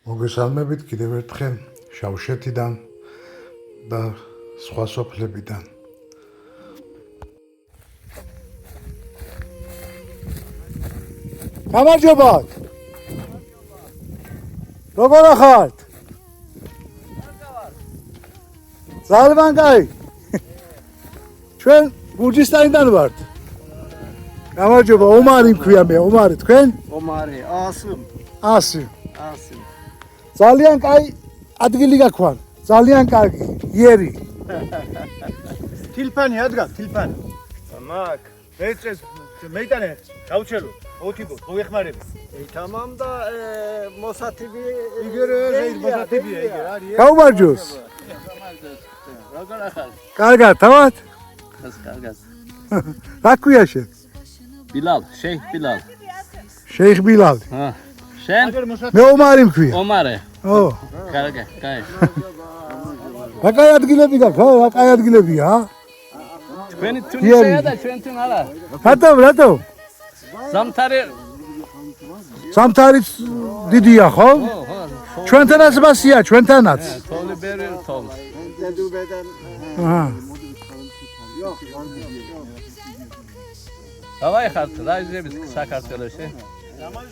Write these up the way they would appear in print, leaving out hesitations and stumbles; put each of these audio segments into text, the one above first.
მოგესალმებით კიდევ ერთხელ შავშეთიდან და სხვა სოფლებიდან. გამარჯობათ. როგორ ხართ? ძალიან კაი. ჩვენ გურჯისტანიდან ვართ. გამარჯობა, ომარი მქვია მე, ომარი თქვენ? ომარი, ასიმ. ასიმ. ძალიან კაი ადგილი გაქვთ. ძალიან კარგი, იერი. თილფანი ადგა, თილფანი. მაგ, მეწეს, მეიტანე, გავჩელო, ოთიბო, მოეხმარები. თამამ და მოსათიბი იგერე, მოსათიბია იგერ, არის. გაუმარჯოს. როგორ ახალ? კარგად, თავად? კარგად. რა ქვია შენ? Bilal, Şeyh Bilal. შეიხ ბილალი. Sen? მე ომარი მქვია. Omare. ო, Karga, kay. რა კაი ადგილები გაქვს, რა კაი ადგილებია? Beni Tunis'e da Tün hala. რატომ? Zamtari. სამთარიც დიდია, ხო? ჩვენთანაც მასია, ჩვენთანაც. Tolu beri tol. დედუბედან აჰა. Davay xartı, da izleyemiz საქართველოში.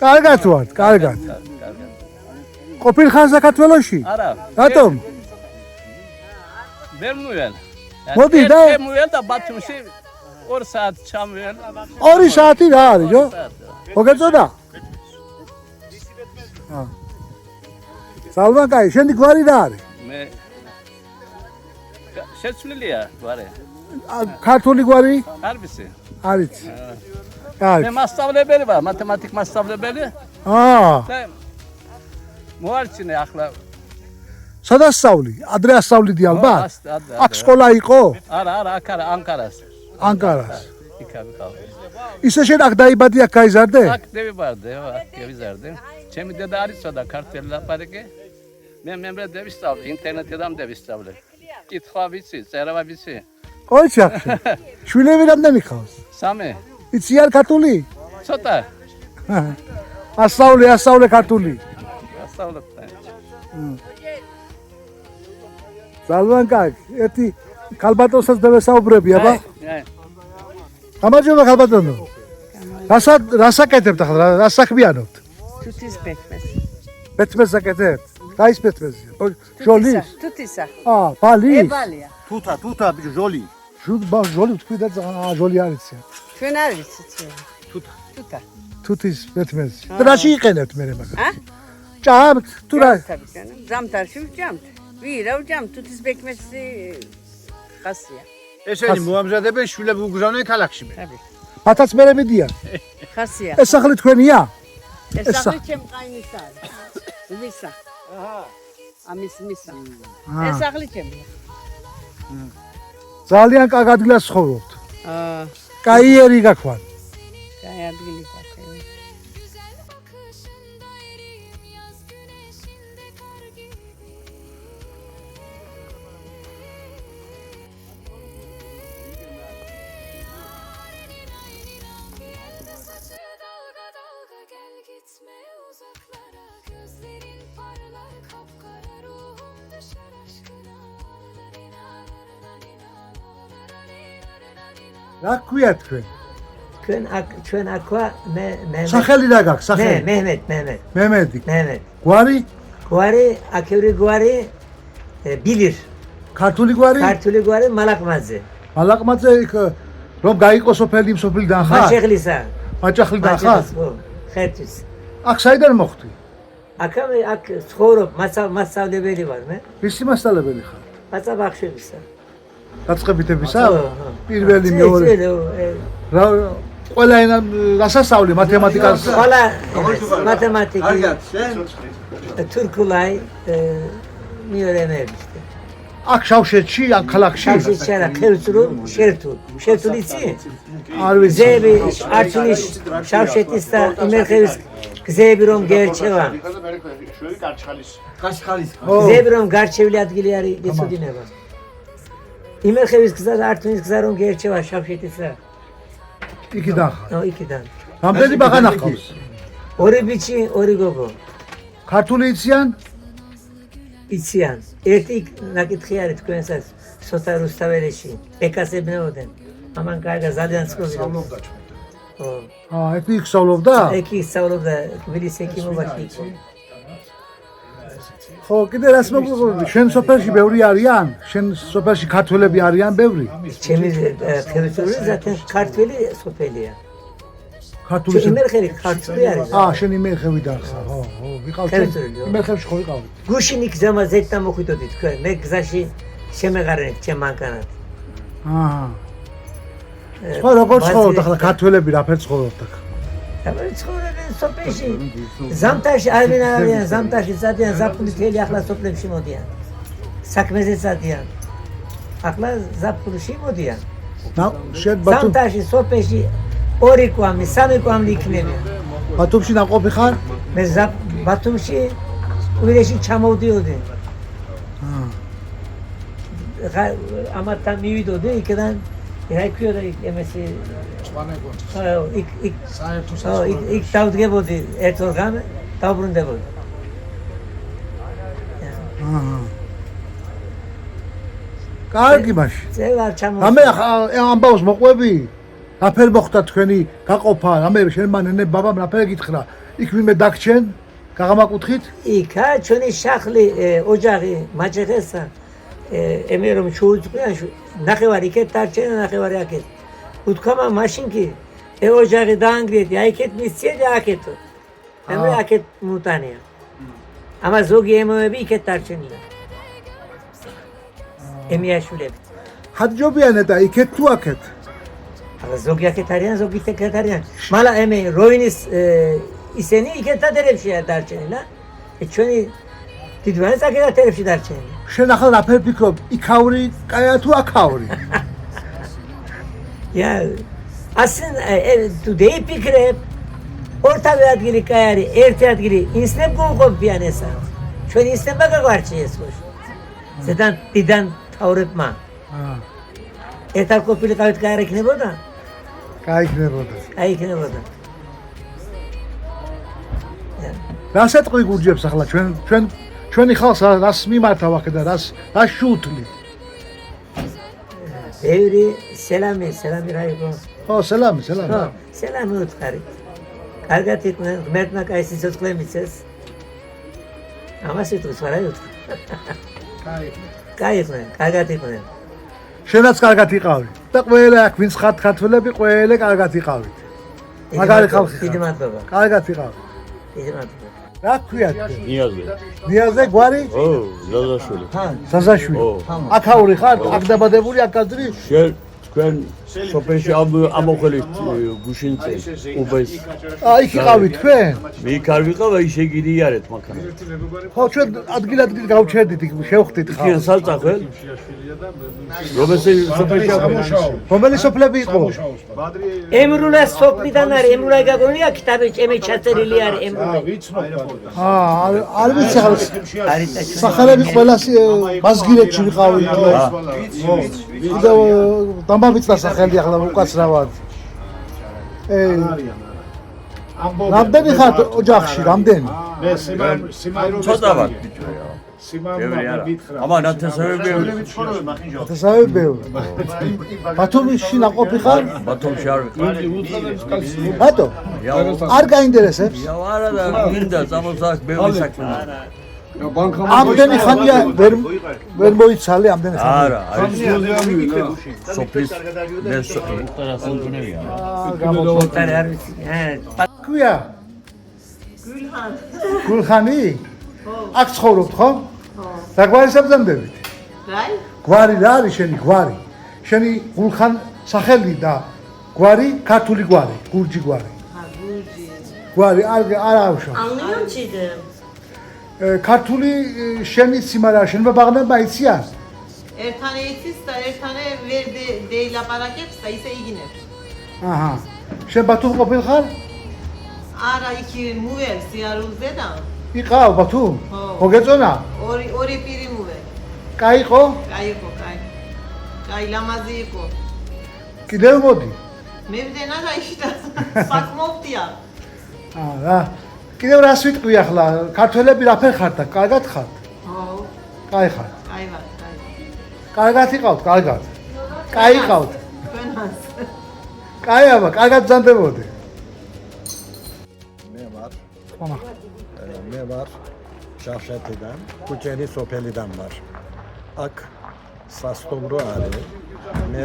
კარგად ვართ, კარგად. ყოფილ ხარ საქართველოში? Ara. რატომ? Bermuel. მოდი და Bermuel da Batumში 2 საათ ჩამვიელ. 2 საათი რა არის, ჯო? მოგეწოდა? ძალიან კაი, შენი გვარი რა არის? მე შეცვლილია გვარი. ქართული გვარი არბისი. არის. მე კარგი. მასწავლებელი ვარ, მათემატიკ მასწავლებელი. აა, და მოარჩინე ახლა. სადა სწავლი? ადრე ასწავლიდი ალბათ? აქ სკოლა იყო? არა, აქ არა, ანკარას. ანკარას. იქ ავიყავ. ისე შენ აქ დაიბადი, აქ გაიზარდე? აქ დავიბარდე, აქ გავიზარდე. ჩემი დედა არისო და ქართელი ლაპარაკი. მე დავისწავლე, ინტერნეტიდან დავისწავლე. კითხვა ვიცი, წერა ვიცი. ყოჩა. შვილები რამდენი ხავს? 3. იცი არ ქართული? ცოტა. ასწავლე ქართული. ასწავლებ. ძალიან კარგი. ერთი ქალბატონსაც დავესაუბრები, აბა. გამარჯობა ქალბატონო. რასაკეთებთ ახლა? რა საქმიანობთ? თუთის ბეთმეს. ბეთმეს საკეთებთ? გაის ბეთმეზია? ჟოლის? თუთისა. აა, ბალის? ებალია. თუთა, ბიჭო, ჟოლი. ჟოლი თქვი და ჟოლი არის. ჩვენ არ ვიცით. თუთა. თუთის ბეთმეზი. და რაში იყენებთ მე მაგას? ა? ჭამთ თუ რა? ზამთარში ვჭამთ. ვირა ვჭამთ თუთის ბეთმესი ხასია. ესენი მოამზადებენ შვილები უგზავნენ ქალაქში მე. მათაც მე მიდიან. ხასია. ეს სახლი თქვენია? ეს სახლი ჩემ ყაინის არის. ვისა? აჰა. ამის მისა. ეს სახლი ჩემია. ძალიან კარგ ადგილას ცხოვრობთ. აა, კაი ერი გაქვთ. კაი ადგილი გვაქვს. რა ქვია თქვენ? ჩვენ აქვა მე სახელი რა გაქვს? სახელი? მეჰმედ. მემედი. მეჰმედ. გვარი? გვარი, აქევრი გვარი ბილირ. ქართული გვარი? ქართული გვარი მალაკმაძე. მალაკმაძე იქ რომ გაიყო სოფელი მსოფლიდან ხარ? მაჭეხლისა. მაჭახლიდან ხარ? ხერთვის. აქ საიდან მოხვდი? აქ ცხოვრობ, მასწავლებელი ვარ მე. ვისი მასწავლებელი ხარ? მაწაბახშებისა. დაწყებითებისა? პირველი, მეორე. რა ყველა ენა რასასწავლი მათემატიკას? ყველა მათემატიკა. თურქულაი მიორენებს. აქ შავშეთში, აქ ქალაქში? შავშეთში არა, შერთული იცი? არ ვიცი. გზები არჩილის შავშეთის და იმერხევის გზები რომ გერჩევა. გზები რომ გარჩევილი ადგილი არის გეცოდინება. იმერხევის გზა და არჩილის გზა რომ გერჩევა შავშეთისა. იქიდან. იქიდან. რამდენი ბაღანა ხავს? ორი ბიჭი, ორი გოგო. ქართული იციან? იციან. ერთი ნაკითხი არის თქვენსაც სოთა რუსთაველში. ეკასებნეოდნენ. ამან კარგა ძალიან ცხოვრობდა. ხო. ეგ იქ სწავლობდა? ეგ ისწავლობდა თბილისის ეკიმობაში. ხო, კიდე რას მოგყვები? შენ სოფელში ბევრი არიან? შენ სოფელში ქართველები არიან ბევრი? ჩემი თერიტორია ზატენ ქართველი სოფელია. ქართული იმერხევი ქართველი არის. შენ იმერხევი დახსა. ხო, ვიყავ იმერხევში ხო ვიყავ. გუშინი გზამა ზეთა მოხვიდოდი თქვენ. მე გზაში შემეღარეთ ჩემ მანქანად. სხვა როგორ ცხოვრობთ ახლა ქართველები რაფერ ცხოვრობთ აქ? ცხოვრობენ სოფელში. ზამთარში არიან ზამთარში სადიან ზაფხული თელი ახლა სოფლებში მოდიან. საქმეზე სადიან. ახლა ზაფხულში მოდიან. შენ ბათუმ ზამთარში სოფელში 2 კვამი, 3 კვამი იქნებიან. ბათუმში ნაყოფი ხარ? მე ბათუმში კვირაში ჩამოვდიოდი. ამათან მივიდოდი იქიდან რაიქიოდა ემესი იქ დავდგებოდი ერთ ორგანე დავბრუნდებოდი. კარგი მაშინ. წელა ჩამო. ამე ამბავს მოყვები? რაფერ მოხდა თქვენი გაყოფა? ამე შენ მანენე ბაბამ რაფერ გითხრა? იქ ვინმე დაგჩენ? გაღამაკუთხით? იქა ჩვენი შახლი ოჯახი მაჭეხესა ემე რომ შოუწყიან ნახევარი იქეთ დარჩენ ნახევარი აქეთ. უთქამა მაშინ კი ოჯახი დაანგრიეთი აიქეთ მისცედა აქეთო. ემე აქეთ მუტანია. ამა ზოგი ემოები იქეთ დარჩენია. ემიაშულები. ხადჯობიანე და იქეთ თუ აქეთ? αλλά ზოგი აქეთ არიან, ზოგი იქეთ არიან. მალა ემე როინის ისენი იქეთ დადერებშია დარჩენილა. ჩვენი დიდვანეს აქეთ დადერებში დარჩენილა. შენ ახლა რაფერ ფიქრობ? იქაური კაია თუ აქაური? Ja, ასენ თუ დაიფიქრებ, ორთავი ადგილი კაი არის, ერთი ადგილი ისნებ გულყოფიან ესა. ჩვენ ისნება გაგვარჩიეს ხო? ზედან დიდან თავრებმა. ერთად ყოფილიყავით კაი არ იქნებოდა? კაი იქნებოდა. კაი იქნებოდა. რასეთყვი გურჯებს ახლა ჩვენი ხალხს რას მიმართავ აქ და რას შუთლით? ბევრი სელამი რაიგო. ხო, სელამი. ხო, სელამი უთხარი. კარგად იყვნენ, ღმერთმა კაი სიცოცხლე მიცეს. ამას იტყვის რა უთქვა. კაი იყვნენ, კარგად იყვნენ. შენაც კარგად იყავი და ყველა აქ ვინც ხართ ქართველები ყველა კარგად იყავით. მაგარი ხალხი. დიდი მადლობა. კარგად იყავით. დიდი მადლობა. რა ქვიათ? ნიაზზე. ნიაზზე გვარი? ო, ზაზაშვილი. ზაზაშვილი. აქაური ხარ? აქ დაბადებული აქ გაძრი? შენ თქვენ სოფელში ამოხელით გუშინზე უბეს. იქ იყავით თქვენ? მე იქ არ ვიყავ, აი შეგიდიარეთ მანქანით. ხო, ჩვენ ადგილ გავჩერდით იქ შევხვდით ხარ. იქ სალწახელ? რომელზე სოფელში ამოშაო. რომელი სოფლები იყო? ემრულა სოფლიდან არის, ემრულა გაგონია ქიტაბი ჭემე ჩაწერილი არის ემრულა. არ ვიცი ახლა არის და სახელები ყველას მასგირეთში ვიყავით. კიდევ დამავიწდა სახელი ახლა უკაცრავად. რამდენი ხართ ოჯახში, რამდენი? ცოტა ვარ ბიჭო. ბევრი არა. ამა ნათესავები ნათესავები ბევრი. ბათუმში ნაყოფი ხარ? ბათუმში არ ვიყავ. ბატო? არ გაინტერესებს? არა და მინდა წამოსახ ბევრი საქმე. ამდენი ხანია ვერ მოიცალე ამდენი ხანია. არა, არის სოფლის მესონტუნევია. გამოფოტარი არის. ქვია? გულხანი? აქ ცხოვრობთ ხო? რა გვარი საბრძანდებით? გვარი რა არის შენი გვარი? შენი გულხან სახელი და გვარი ქართული გვარი, გურჯი გვარი. გვარი არ ავშავ. ქართული შენი სიმარა შენ ბაღნება იციან? ერთანი იცის და ერთანი ვერ დეილაპარაკებს და ისე იგინებს. აჰა. შენ ბათუმ ყოფილ ხარ? არა, იქ მუვერ სიარულზე და იყავ ბათუმ? მოგეწონა? ორი პირი მუვერ. კაი იყო? კაი იყო, კაი. კაი ლამაზი იყო. კიდევ მოდი. მე ვდენა გაიში და საკმოვდია. რა. კიდევ რას ვიტყვი ახლა? ქართველები რაფერ ხართ? კარგად ხართ? ხო. კაი ხარ. კაი ვარ, კაი. კარგად იყავთ, კარგად. კაი იყავთ. ჩვენას. კაი აბა, კარგად ბრძანდებოდი. მე ვარ შავშეთიდან, კუჩერის სოფელიდან ვარ. აქ სასტუმრო არის. მე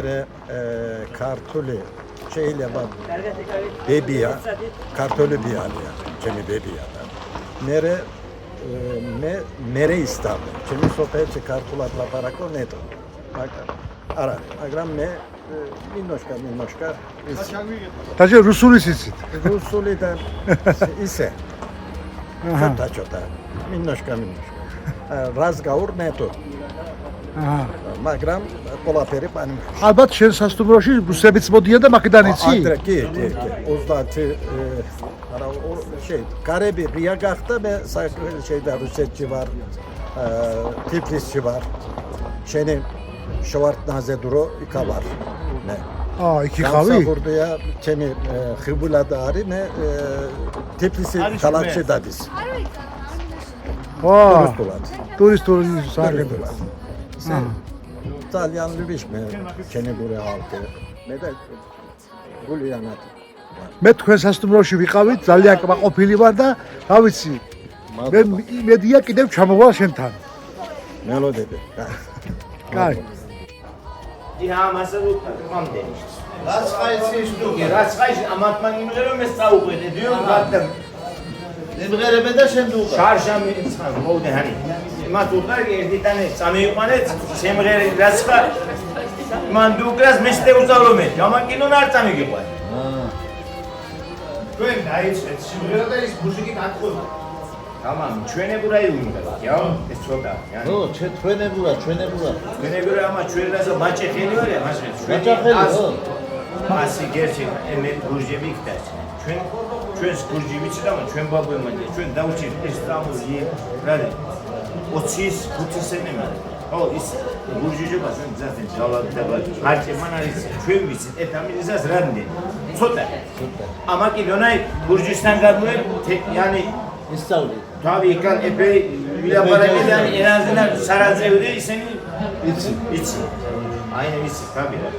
ქართული შეიძლება ბებია, ქართული ბიალია, ჩემი ბებია და მე ისწავლე. ჩემი სოფელში ქართულად ლაპარაკო ნეტო. მაგრამ მე მინოშკა დაჟე რუსულის იცით? რუსულიდან ისე. ჩოტა. მინოშკა. რაზგაურ ნეტო. მაგრამ ყველაფერი პანი. ალბათ შენ სასტუმროში რუსებიც მოდიან და მაკედან იცი? კი. 30 არა კარები რია გახდა მე შეიძლება რუსეთში ვარ, თიფლისში ვარ. შენი შევარდნაზე დრო იქა ვარ. მე. იქ იყავი? სამსახურია ჩემი ხიბულად არის მე თიფლისი ქალაქში დადის. ტურისტული სარგებლობა. ძალიან ლიბიშ მე ჩემი გურე ალკე. მე და გულიანად. მე თქვენ სასტუმროში ვიყავით, ძალიან კმაყოფილი ვარ და რა ვიცი. მე მედია კიდევ ჩამოვალ შენთან. მელოდები. კაი. Ja, mas er wird kommen denn. Was heißt ich du? Was heißt amat man im Relo mes tauqet. Diyor qaddam. Nemgherebe da shen duqa. Sharsham insan mode hani. Ma duqar erditan sameyqanet semghere rasqa. Man duqras meste uzavromet. Yamakinon ar sameyqwa. Tuen daitset. Semghere da is muziki gaqxoba. Tamam, ჩვენებურა იუნდა, ეს ცოტა. ო, ჩვენებურა. ჩვენებურა, ამა ჩვენაზე მაჭეხელი ვარ, მასე. მაჭეხელი, ო. მასი გერჩი, მე გურჯები ხდას. ჩვენს გურჯი ვიცი და ჩვენ ბაბუებმა ჩვენ დაუჭირთ ეს სამოზი, რა 25 სენემა. ო, ის გურჯიჯობა ჩვენ ძახენ ჯალადდება. არჩე მან არის ჩვენ ვიცით ეთამინიზას რამდენი. ცოტა. ამა კი ლონაი გურჯისთან გადმოე, yani ისწავლე. თავი იქან ეფე ვილაპარაკებიან ერაზენა სარაზევდი ისინი იცი აი ვიცი თავი რა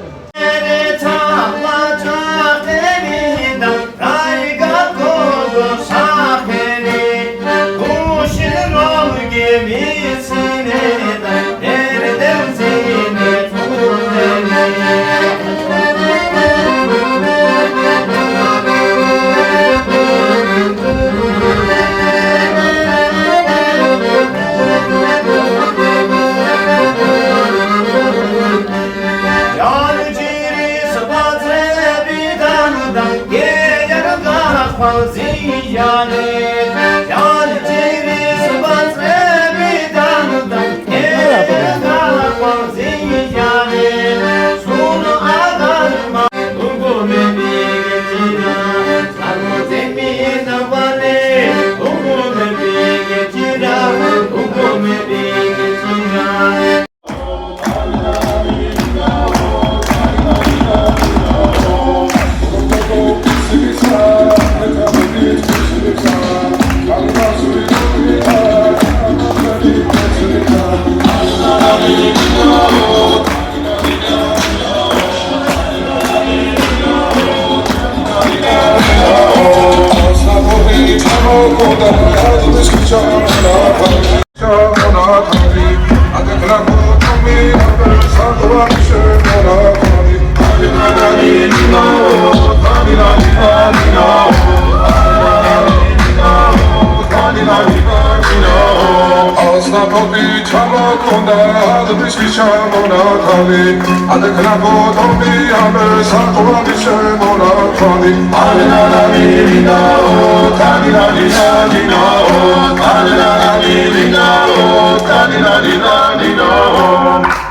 Dino.